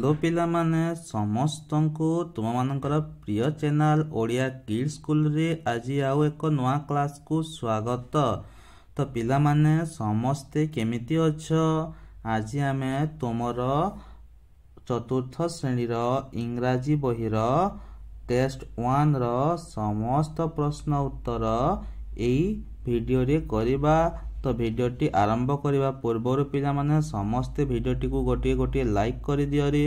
Hello पिला माने समस्त को तुम मानकर प्रिय चैनल ओडिया किड्स स्कूल रे आज आउ एक नुआ क्लास को स्वागत। तो पिला माने समस्ते केमिति अछ? आज आमे तुमर चतुर्थ श्रेणी इंग्राजी बहिर टेस्ट 1 रो समस्त प्रश्न उत्तर एई वीडियो रे करिबा। तो वीडियोटी आरंभ करने पूर्वर पिला माने समस्ते वीडियोटी को गोटे गोटे लाइक कर दियो रे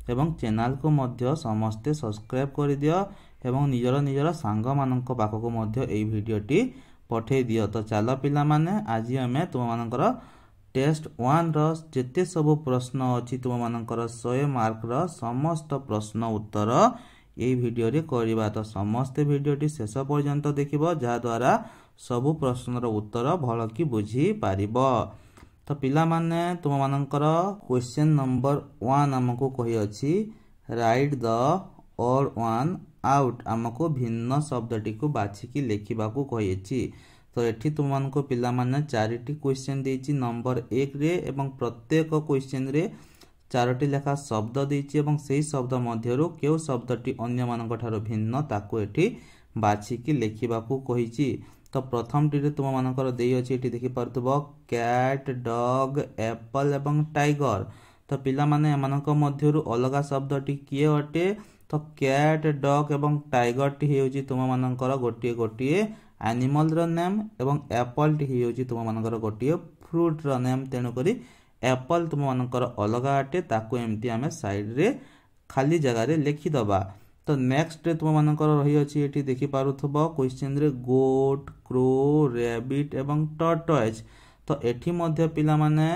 एवं चैनल को मध्य समस्ते सब्सक्राइब कर दियो एवं निजर निजर सांग मानक पाखक मध्य एई वीडियोटी पठे दियो। तो चलो पिला माने आज आमे तुम मानकर टेस्ट 1 रो जेते सब प्रश्न अछि तुम मानकर 100 मार्क रो समस्त प्रश्न उत्तर एई वीडियो रे करबा। तो समस्त वीडियोटी शेष पर्यंत देखिबो जा द्वारा सबु प्रश्नर उत्तर भल कि बुझी पारिबो। तो पिला माने तुम मानकर क्वेश्चन नंबर 1 हमको कहि अछि right the odd one out. हमको भिन्न शब्दटी को बाछि कि लेखिबा को कहि अछि। तो एठी तुम मानको पिला माने चारिटी क्वेश्चन देछि नंबर 1 रे एवं प्रत्येक क्वेश्चन रे चारोटी लेखा शब्द देछि एवं सेही शब्द मध्यरु केउ शब्दटी अन्य मानक ठारो भिन्न ताको एठी बाछि कि लेखिबा को कहिछि। तो प्रथम टी तुम मानकर देई अछि एठी देखि परतबो कैट डॉग एप्पल एवं टाइगर। तो पिला माने मानक मध्यरु अलगा शब्दटी किए अटे? तो कैट डॉग एवं टाइगर टी हेउछि तुम मानकर गोटिए गोटिए एनिमल रो नेम एवं एप्पल टी हेउछि तुम मानकर गोटिए फ्रूट रो नेम। तेनु करी एप्पल तुम मानकर अलगा अटे ताको एम्ति आमे साइड रे खाली जगह रे लिखि दबा। तो नेक्स्ट तुम मानकर रही अछि एठी देखि पारुथबो क्वेश्चन रे गोट क्रो रैबिट एवं टर्टोइज। तो एठी मध्य पिला माने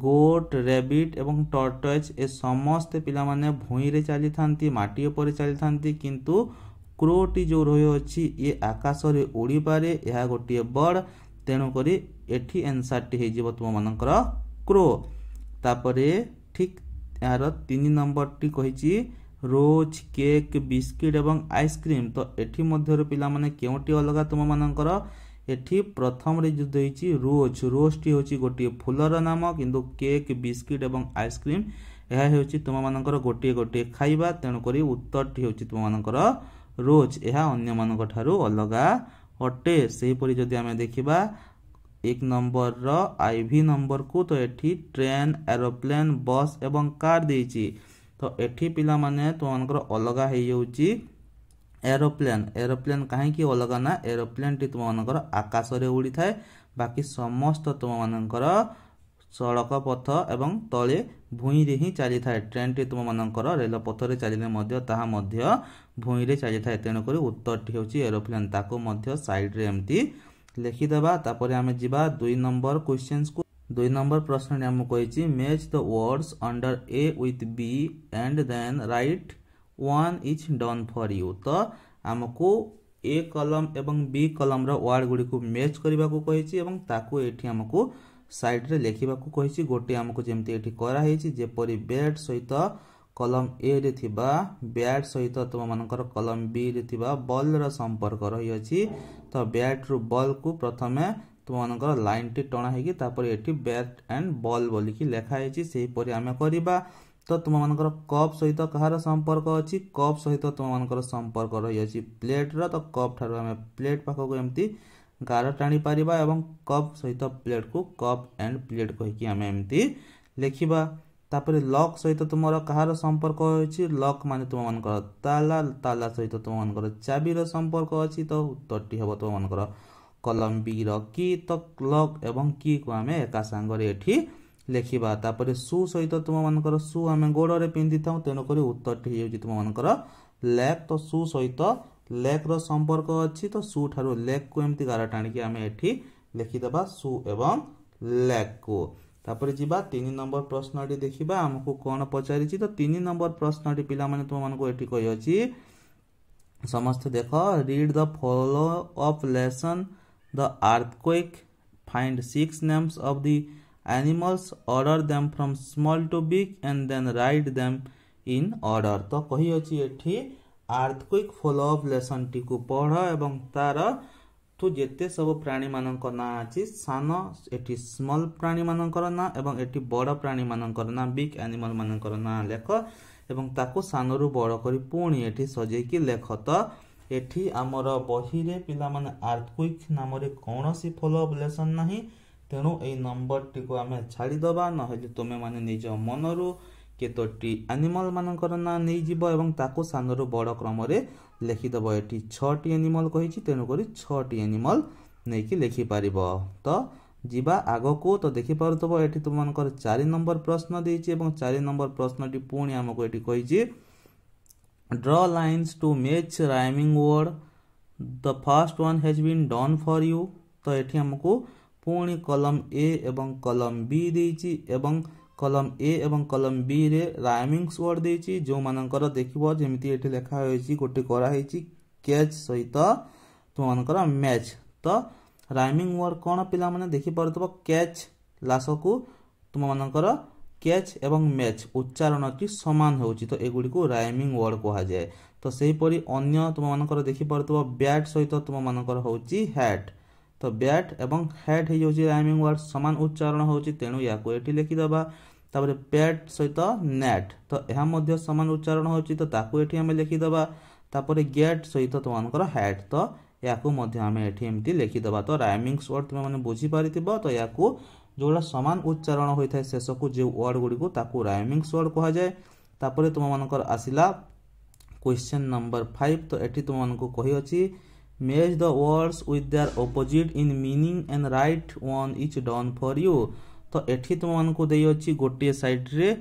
गोट रैबिट एवं टर्टोइज ए समस्त पिला माने भुई रे चली थांती माटी ऊपर चली थांती किंतु क्रोटी जो रही अछि ये आकाश रे उड़ी पारे यह गोटिए बर्ड। तेनु करी एठी आंसर टी हे जिवो तुम मानकर क्रो। तापरे ठीक यार 3 नंबर टी कहिछि रोज केक बिस्किट एवं आइसक्रीम। तो एठी मध्य पिला माने केउटी अलगा तुम मानकर एठी प्रथम रे जो देछि रोज रोज टी होछि गोटिए फूलर नाम किंतु केक बिस्किट एवं आइसक्रीम एहा हेउछि तुम मानकर गोटिए गोटिए खाइबा। तेनु करी उत्तर टी होछि तुम मानकर रोज एहा अन्य मानक ठारू अलगा अटे। सेही परि जदि हमें देखिबा 1 नंबर रो आईवी नंबर को तो एठी ट्रेन एरोप्लेन बस एवं कार देछि। तो एठी पिला माने तुम मानकर अलगा हे जाउछि एरोप्लेन। एरोप्लेन काहे कि अलगा ना एरोप्लेन टी तुम मानकर आकाश रे उड़ी थाए बाकी समस्त तुम मानकर सड़क पथ एवं तले भूई रे ही चली थाए। ट्रेन टी तुम मानकर रेल पथ रे चलिले मध्य ताहा मध्य भूई रे चली थाए। तेनु करी उत्तर टी होछि एरोप्लेन ताको मध्य साइड रे एम्ति लिखि देबा। तापरे हमें जिबा 2 नंबर क्वेश्चंस को। 2 नंबर प्रश्न ने हमको कहिछि match the words under A with B and then write one is done for you. तो हमको ए कलम एवं बी कलम रो वर्ड गुडी को मैच करबा को कहिछि एवं ताको एठी हमको साइड रे लिखिबा को कहिछि। गोटे हमको जेमति एठी करा हेछि जेपरि बैट सहित कलम ए रे थिबा बैट सहित तुम मानकर कलम बी रे थिबा बॉल रो संपर्क रही अछि। तो बैट रो बॉल को प्रथमे तुम मानकर लाइन टी टणा हेगी तापर एठी बैट एंड बॉल बोली की लेखा हेछि सेही परि आमे करिबा। तो तुम मानकर कप सहित कहार संपर्क अछि? कप सहित तुम मानकर संपर्क रही अछि प्लेट रो। तो कप ठारो आमे प्लेट पाखो को एम्ति गार टाणी पारिबा एवं कप सहित प्लेट को कप एंड प्लेट कहि कि आमे एम्ति लेखिबा। तापर लॉक सहित तुमरो कहार संपर्क अछि? लॉक माने तुम मानकर ताला ताला सहित तुम मानकर चाबी रो संपर्क अछि। तो उत्तरटी हेबो तुम मानकर कलम बी रो की। तो लॉक एवं की को आमे एका संगरे एठी लेखिबा। तापर शू सहित तुम मानकर शू आमे गोड़ रे पिंदी थाउ तेनो करी उत्तरटी हेउछि तुम मानकर लेग। तो शू सहित लेग रो संपर्क अछि। तो शू ठारो लेग को एम्ति गारा टाणी कि आमे एठी लिखि देबा शू एवं लेग को। तापर जिबा 3 नंबर प्रश्नटी देखिबा हमको कोन पचारिछि। तो 3 नंबर प्रश्नटी पिला माने तुम मानको एठी कहि अछि समस्त देखो read the follow of lesson the earthquake find 6 names of the animals order them from small to big and then write them in order। तो कहि अछि एठी earthquake follow of lesson T को पढ़ एवं तार तो जेते सब प्राणी मानक ना अछि सान एठी स्मॉल प्राणी मानकर ना एवं एठी बड़ प्राणी मानकर ना बिग एनिमल मानकर ना लेख एवं ताको सानरू बड़ करी पुणी एठी सजेकी लेख। तो एठी आमर बही रे पिला माने अर्थक्वेक नाम रे कोनोसी फॉलो अप लेसन नाही, तेणु एई नंबर टी को आमे छाड़ी दबा नहेले तुमे माने निज मनरू केतोटी एनिमल मानकर ना नै जीव एवं ताको सानरू बड़ क्रम रे लिखि दबो। एठी 6 टी एनिमल कहिछि तेणु करी 6 टी एनिमल नै कि लिखि पारिबो। तो जीवा आगो को तो देखि पारुतबो एठी तुमनकर 4 नंबर प्रश्न देछि एवं 4 नंबर प्रश्न टी पुणी हमको एठी कहिछि draw lines to match rhyming word, the first one has been done for you। तो एठी हमको पुणी कलम ए एवं कलम बी देछि एवं कलम ए एवं कलम बी रे राइमिंग्स वर्ड देछि जो मानकर देखिबो जेमिति एठी लेखा होइछि गोटे करा हेछि कैच सहित तुम मानकर मैच। तो राइमिंग वर्ड कोन पिला माने देखि परतबो कैच लासकु तुम मानकर कैच एवं मैच उच्चारण टी समान होउछि तो एगुडी को राइमिंग वर्ड कहा जाय। तो सेही परि अन्य तुम मानकर देखि परतबो बैट सहित तुम मानकर होउछि हैट। तो बैट एवं हैट हे होउछि राइमिंग वर्ड समान उच्चारण होउछि तेणु याको एठी लिखि दबा। तापरे पैट सहित नेट तो यह मध्य समान उच्चारण होउछि तो ताको एठी हमें लिखि दबा। तापरे गेट सहित तुम मानकर हैट तो याको मध्य हमें एठी एम्ति लिखि दबा। तो राइमिंग्स वर्ड तुम माने बुझी पारिथिबो तो याको जोड़ा समान उच्चारण होइथाय शेष को जे वर्ड गुडी को ताको राइमिंग्स वर्ड कहा जाय। तापरे तुम मानकर आसिला क्वेश्चन नंबर 5। तो एठी तुम मानको कहि अछि match the words with their opposite in meaning and right one etch done for you. तो एठी तुम मानको देइ अछि गोटे साइड रे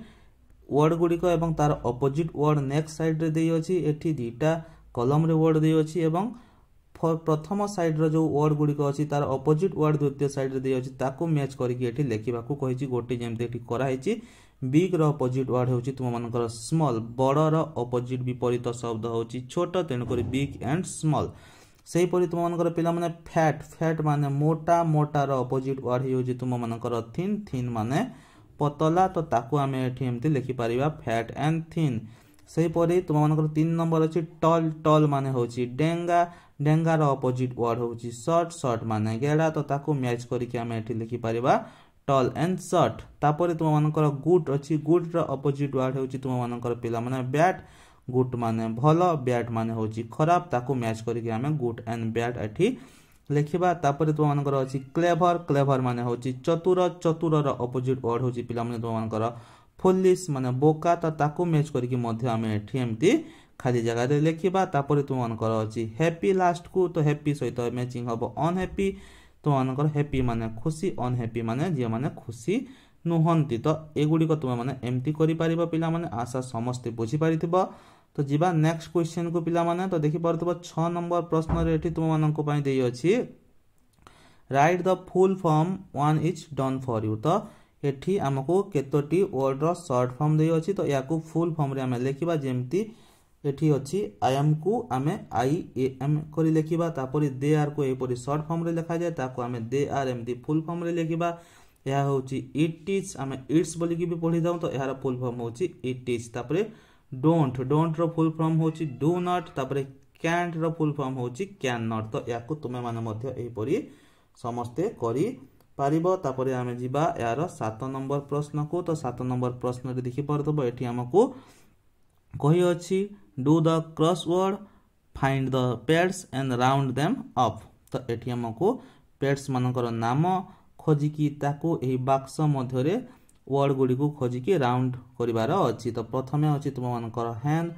वर्ड गुडी को एवं तार ऑपोजिट वर्ड नेक्स्ट साइड रे देइ अछि। एठी दीटा कलम रे वर्ड देइ अछि एवं प्रथम साइड रो जो वर्ड गुडी को अछि तार ऑपोजिट वर्ड द्वितीय साइड रे देइ अछि ताको मैच करिकि एठी लेखिबा को कहिछि गोटे जेमते एठी करा हेछि बिग रो ऑपोजिट वर्ड होछि तुम मानकर स्मॉल, बड़ रो ऑपोजिट विपरीत शब्द होछि छोट तेणु करी बिग एंड स्मॉल। सेही परि तुम मानकर पिला माने फैट, फैट माने मोटा, मोटा रो ऑपोजिट वर्ड होछि तुम मानकर थिन, थिन माने पतला तो ताको हमें एठी एम्ति लिखि परिबा फैट एंड थिन। सेही परि तुम मानकर 3 नंबर अछि टॉल, टॉल माने होछि डेंगा, डेंगा रो ऑपोजिट वर्ड होछि शॉर्ट, शॉर्ट माने गेड़ा तो ताको मैच करिकि हमें एठी लिखि परिबा टॉल एंड शॉर्ट। तापरे तुम मानकर गुड अछि, गुड रो ऑपोजिट वर्ड होछि तुम मानकर पिला माने बैड, गुड माने भलो, बैड माने होछि खराब ताको मैच करिकि हमें गुड एंड बैड एठी लिखिबा। तापरे तुम मानकर अछि क्लेवर, क्लेवर माने होछि चतुर, चतुर रो ऑपोजिट वर्ड होछि पिला माने तुम मानकर फुलिश माने बोका तो ताको मैच करिकि मध्य हमें एठी एम्ति खाली जगह रे लिखिबा। तापरे तुम मानकर अछि हैप्पी लास्ट को तो हैप्पी सहित मैचिंग हबो अनहैप्पी। तुम मानकर हैप्पी माने खुशी, अनहैप्पी माने जे माने खुशी नुहंती। तो एगुडी को तुम माने एम्ति करि परिबो पिला माने आशा समस्त बुझी पारिथिबो। तो जीवा नेक्स्ट क्वेश्चन को पिला माने तो देखि परथिबो 6 नंबर प्रश्न रे एठी तुम मानको पई देइ अछि right the full form one is done for you. तो एठी हमको केतोटी वर्ड रो शॉर्ट फॉर्म देइ अछि तो याकू फुल फॉर्म रे हम लिखिबा जेमति एठी अछि आई एम को आमे आई ए एम करि लिखिबा। तापरि दे आर को एपरि शॉर्ट फॉर्म रे लिखा जाय ताको आमे दे आर एमति फुल फॉर्म रे लिखिबा। यह होछि इट इज आमे इट्स बोली कि भी पढि जाऊ तो यार फुल फॉर्म होछि इट इज। तापरे डोंट, डोंट रो फुल फॉर्म होछि डू नॉट। तापरे कैंट रो फुल फॉर्म होछि कैन नॉट। तो याकू तुमे माने मध्य एपरि समस्ते करि पारिबो। तापरे आमे जिबा यार 7 नंबर प्रश्न को। तो 7 नंबर प्रश्न रे देखि परतबो एठी हमको कहि अछि do the crossword, find the pets and round them up. तो एठी हमको पेट्स मानकर नाम खोजिकी ताको एही बाक्स मध्य रे वर्ड गुडी को खोजिकी राउंड करिवार अछि। तो प्रथमे अछि तुम मानकर हैन।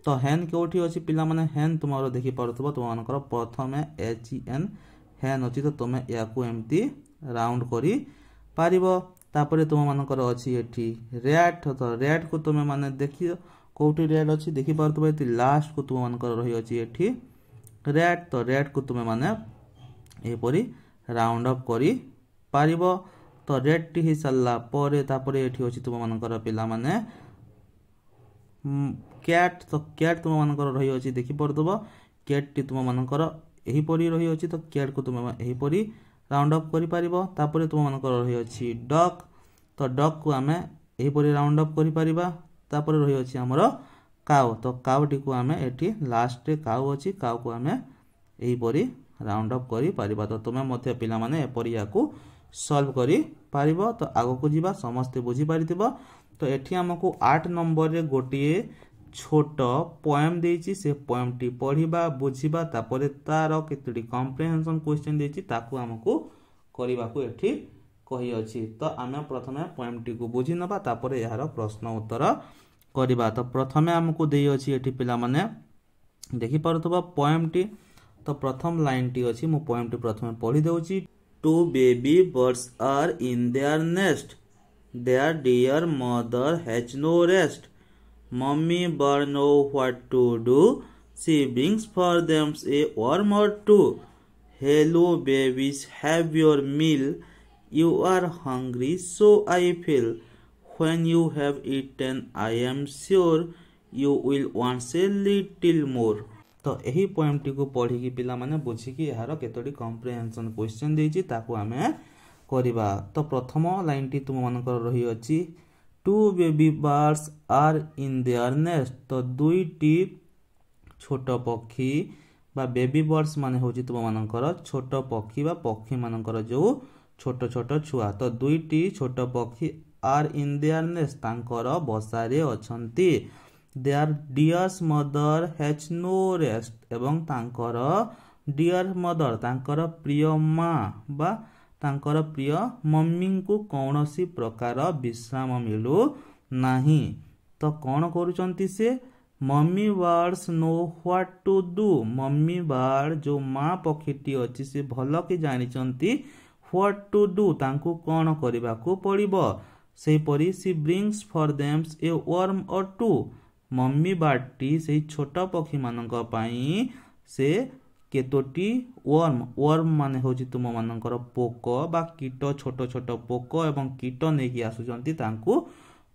तो हैन केउठी अछि पिला माने हैन तुमारो देखि परतबो तुम मानकर प्रथमे एच ई एन हैन अछि तो तुमे याकू एम्ति राउंड करि पारिबो। तापरे तुम मानकर अछि एठी रैट। तो रैट को तुमे माने देखि कोउठी रैट अछि देखि परतबो एति लास्ट को तुम मानकर रहि अछि एठी रैट। तो रैट को तुमे माने एपरि राउंड अप करि पारिबो। तो रेड टी ही सल्ला परे तापरे एठी अछि तुम मानकर पिला माने कैट। तो कैट तुम मानकर रहि अछि देखि परदबो कैट टी तुम मानकर एही परि रहि अछि तो कैट को तुम एही परि राउंड अप करि पारिबो। तापरे तुम मानकर रहि अछि डक। तो डक को हमें एही परि राउंड अप करि पारिबा। तापरे रहि अछि हमरो काउ। तो काउ टी को हमें एठी लास्ट रे काउ अछि काउ को हमें एही परि राउंड अप करि परिबा। तो तुमे मध्य पिला माने एपरि याकू सॉल्व करि पारिबो। तो आगो जीवा समस्ते बुझी पारिथिबो। तो एठी हमकू 8 नंबर रे गोटिए छोट पोएम देछि से पोएम टी पढ़िबा बुझिबा तापरे तार केतुडी कॉम्प्रिहेंशन क्वेश्चन देछि ताकू हमकू करिबाकू एठी कहि अछि। तो आमे प्रथमे पोएम टी को बुझि नबा तापरे यार प्रश्न उत्तर करिबा। तो प्रथमे हमकू देइ अछि एठी पिला माने देखि पारुथबा पोएम टी। तो प्रथम लाइन टी अछि मु पोएम टी प्रथमे पढ़ि देउछि। Two baby birds are in their nest, their dear mother has no rest, mummy bird know what to do, she brings for them a worm or two. Hello babies, have your meal, you are hungry so I feel, when you have eaten I am sure you will want a little more. तो यही poem T को पढ़ी कि पिला माने बुझी कि यार केतोडी कॉम्प्रिहेंशन क्वेश्चन देछि ताकू आमे करिबा। तो प्रथम लाइन टी तुम मानकर रही अछि two baby birds are in their nest. तो दुईटी छोट पक्षी बा बेबी बर्ड्स माने होछि तुम मानकर छोट पक्षी बा पक्षी मानकर जो छोट छोट छुआ। तो दुईटी छोट पक्षी आर इन देयर नेस्ट तांकर बसारे अछंती। Their dears mother has no rest एवं तांकर डियर मदर तांकर प्रिय माँ बा तांकर प्रिय मम्मी को कौनसी प्रकार विश्राम मिलू नाही। तो कौन करुचंती से mummy birds know what to do. Mummy bird जो माँ पक्षीटी अछि से भल कि जानिचंती व्हाट टू डू तांकू कौन करिबाकू पड़िबो। सेही परी she brings for them a worm or two. Mummy बार्डटी से छोट पक्षी मानक पाई से केतोटी वर्म माने होछि तुम मानकर पोक बा कीट छोट छोट पोक एवं कीट नेकी आसुचंती तांकू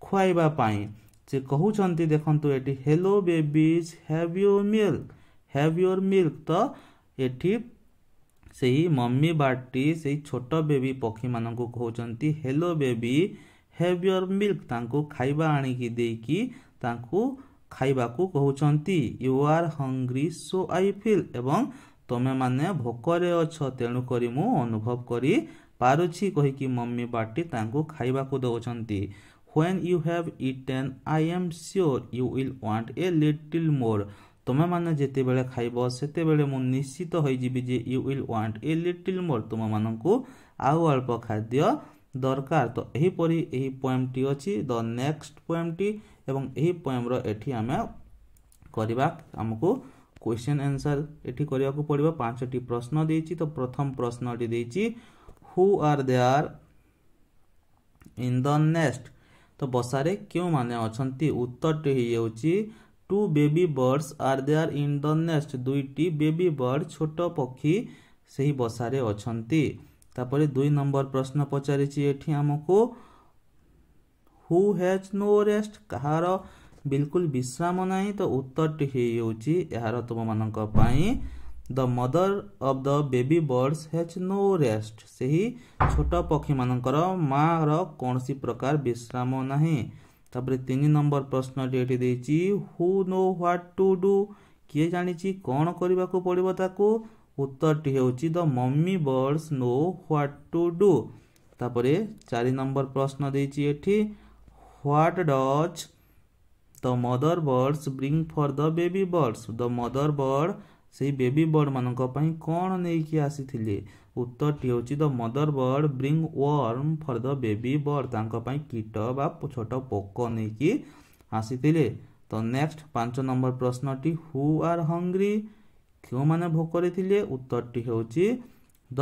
खुआइबा पाई। से कहउचंती देखंतु एठी hello babies have your milk. तो एठी सेही मम्मी बार्डटी सेही छोट बेबी पक्षी मानकू कहउचंती hello baby have your milk तांकू खाइबा आनी की देकी तांकू खाइबाकू कहउचंती। You are hungry so I feel एवं तमे माने भोकरे अछ तेणु करी मु अनुभव करी पारुछि कहि कि मम्मी बाटी तांकू खाइबाकू दउचंती। When you have eaten I am sure you will want a little more. तमे माने जेते बेले खाइबो सेते बेले मु निश्चित होई जिबि जे you will want a little more तुम मानकू आउ अल्प खाद्य दरकार। तो एही परी एही पोएम टी अछि द नेक्स्ट पोएम टी एवं एही पोएम रो एठी हमें करिबा हमकू क्वेश्चन आंसर एठी करिया को पड़िबो। 5टी प्रश्न देछि। तो प्रथम प्रश्न टी देछि who are there in the nest. तो बसारे क्यों माने अछंती। उत्तर टी हेउछि two baby birds are there in the nest. दुईटी बेबी बर्ड छोट पक्षी सेही बसारे अछंती। तापरे 2 नंबर प्रश्न पचारिछि एठी हमको हु हैज नो रेस्ट कहार बिल्कुल विश्राम नाही। तो उत्तर टी हेउछि यार तुम मानक पाई the mother of the baby birds has no rest. सेही छोट पक्षी मानकर माँ रो कोनसी प्रकार विश्राम नाही। तापरे 3 नंबर प्रश्न टी एठी देछि who know what to do किए जानिछि कोन करिबाकू पड़िबो ताकू। उत्तर टी हेउछि the mummy birds know what to do. तापरे 4 नंबर प्रश्न देछि एठी what does the mother birds bring for the baby birds. The mother bird से बेबी बर्ड मानक पई कोन नेकी आसीथिले। उत्तर टी हेउछि the mother bird bring worm for the baby bird तांक पई कीट बा छोट पोक नेकी आसीथिले। तो नेक्स्ट 5 नंबर प्रश्न टी हु आर हंग्री क्यों माने भोकरे थिले। उत्तर टी हेउछि the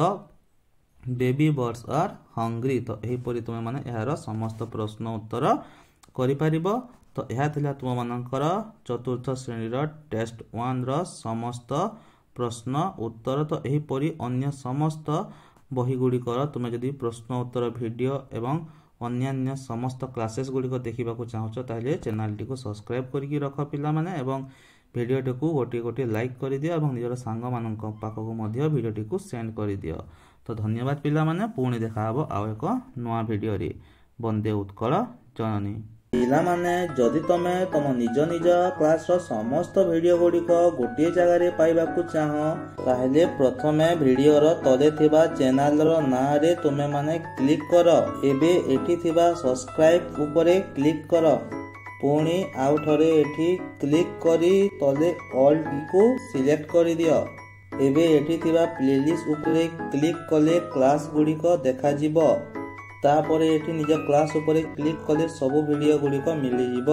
baby birds are hungry. तो एही परि तुम माने एहार समस्त प्रश्न उत्तर करि परिबो। तो यह थिला तुम मानकर चतुर्थ श्रेणी रो टेस्ट 1 रो समस्त प्रश्न उत्तर। तो एही परि अन्य समस्त बही गुडी कर तुम जदि प्रश्न उत्तर वीडियो एवं अन्य समस्त क्लासेस गुडी को देखिबा को चाहछो ताले चैनल टी को सब्सक्राइब करिकि रख पिला माने एवं वीडियो टी को गोटे लाइक कर दियो एवं निजर सांग मानक पाखको मध्य वीडियो टी को सेंड कर दियो। तो धन्यवाद पिला माने पुणी देखा हबो आ एक नवा वीडियो रे। वंदे उत्कल जननी। ପିଲାମାନେ ଯଦି ତମେ ତମ ନିଜ କ୍ଲାସର ସମସ୍ତ ଭିଡିଓ ଗୁଡ଼ିକ ଗୋଟିଏ ଜାଗାରେ ପାଇବାକୁ ଚାହଁ ତାହେଲେ ପ୍ରଥମେ ଭିଡିଓର ତଳେ ଥିବା ଚ୍ୟାନେଲର ନାଁରେ ତୁମେମାନେ କ୍ଲିକ୍ କର। ଏବେ ଏଠି ଥିବା ସବସ୍କ୍ରାଇବ୍ ଉପରେ କ୍ଲିକ୍ କର। ପୁଣି ଆଉ ଥରେ ଏଠି କ୍ଲିକ୍ କରି ତଳେ ଅଲ୍କୁ ସିଲେକ୍ଟ କରିଦିଅ। ଏବେ ଏଠି ଥିବା ପ୍ଲେଲିଷ୍ଟ ଉପରେ କ୍ଲିକ୍ କଲେ କ୍ଲାସ ଗୁଡ଼ିକ ଦେଖାଯିବ। ତାପରେ ଏଠି ନିଜ କ୍ଲାସ ଉପରେ କ୍ଲିକ୍ କଲେ ସବୁ ଭିଡିଓ ଗୁଡ଼ିକ ମିଳିଯିବ।